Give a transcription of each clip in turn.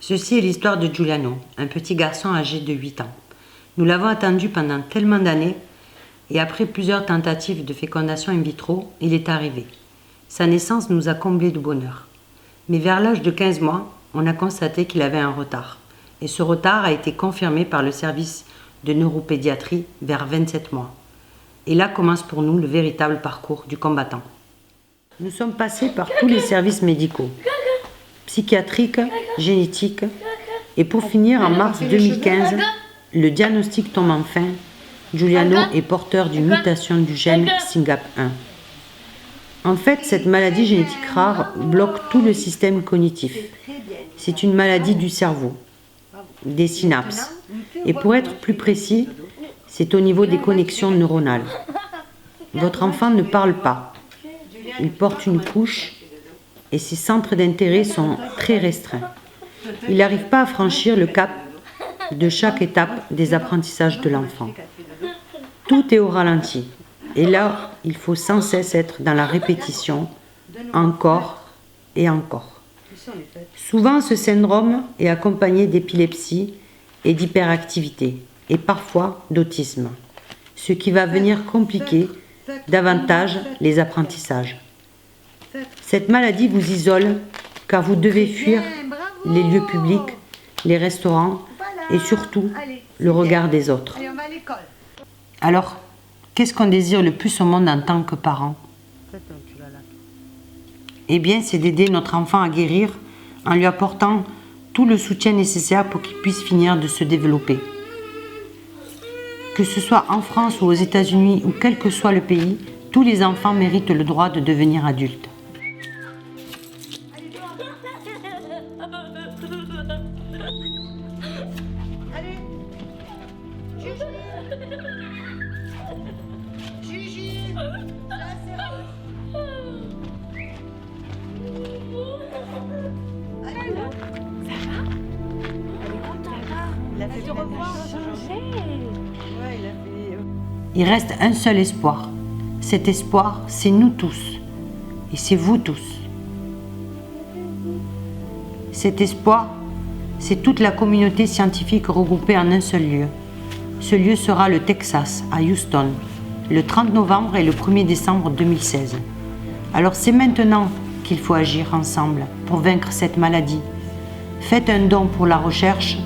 Ceci est l'histoire de Giuliano, un petit garçon âgé de 8 ans. Nous l'avons attendu pendant tellement d'années et après plusieurs tentatives de fécondation in vitro, il est arrivé. Sa naissance nous a comblés de bonheur. Mais vers l'âge de 15 mois, on a constaté qu'il avait un retard. Et ce retard a été confirmé par le service de neuropédiatrie vers 27 mois. Et là commence pour nous le véritable parcours du combattant. Nous sommes passés par tous les services médicaux, psychiatriques, génétiques, et pour finir, en mars 2015, le diagnostic tombe enfin. Giuliano est porteur d'une mutation du gène SYNGAP1. En fait, cette maladie génétique rare bloque tout le système cognitif. C'est une maladie du cerveau, des synapses. Et pour être plus précis, c'est au niveau des connexions neuronales. Votre enfant ne parle pas. Il porte une couche et ses centres d'intérêt sont très restreints. Il n'arrive pas à franchir le cap de chaque étape des apprentissages de l'enfant. Tout est au ralenti. Et là, il faut sans cesse être dans la répétition, encore et encore. Souvent, ce syndrome est accompagné d'épilepsie et d'hyperactivité, et parfois d'autisme, ce qui va venir compliquer davantage les apprentissages. Cette maladie vous isole car vous devez fuir les lieux publics, les restaurants et surtout le regard des autres. Alors, qu'est-ce qu'on désire le plus au monde en tant que parent? Eh bien, c'est d'aider notre enfant à guérir en lui apportant tout le soutien nécessaire pour qu'il puisse finir de se développer. Que ce soit en France ou aux États-Unis ou quel que soit le pays, tous les enfants méritent le droit de devenir adultes. Il reste un seul espoir. Cet espoir, c'est nous tous. Et c'est vous tous. Cet espoir, c'est toute la communauté scientifique regroupée en un seul lieu. Ce lieu sera le Texas, à Houston, le 30 novembre et le 1er décembre 2016. Alors c'est maintenant qu'il faut agir ensemble pour vaincre cette maladie. Faites un don pour la recherche,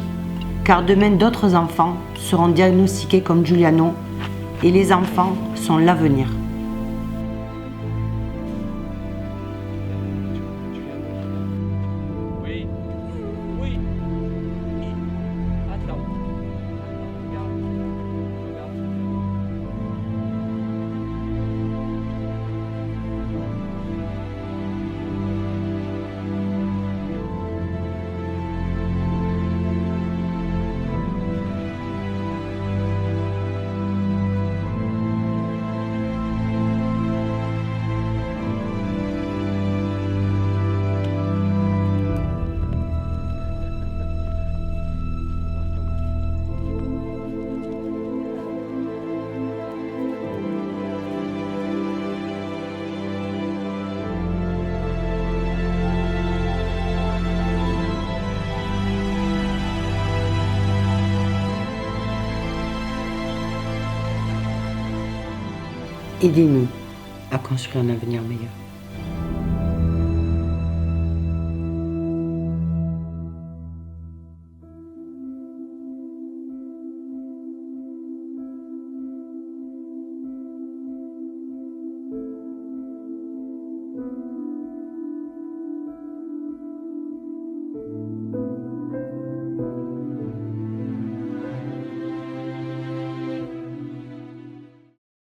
car demain d'autres enfants seront diagnostiqués comme Giuliano, et les enfants sont l'avenir. Oui. Oui. Attends. Aidez-nous à construire un avenir meilleur.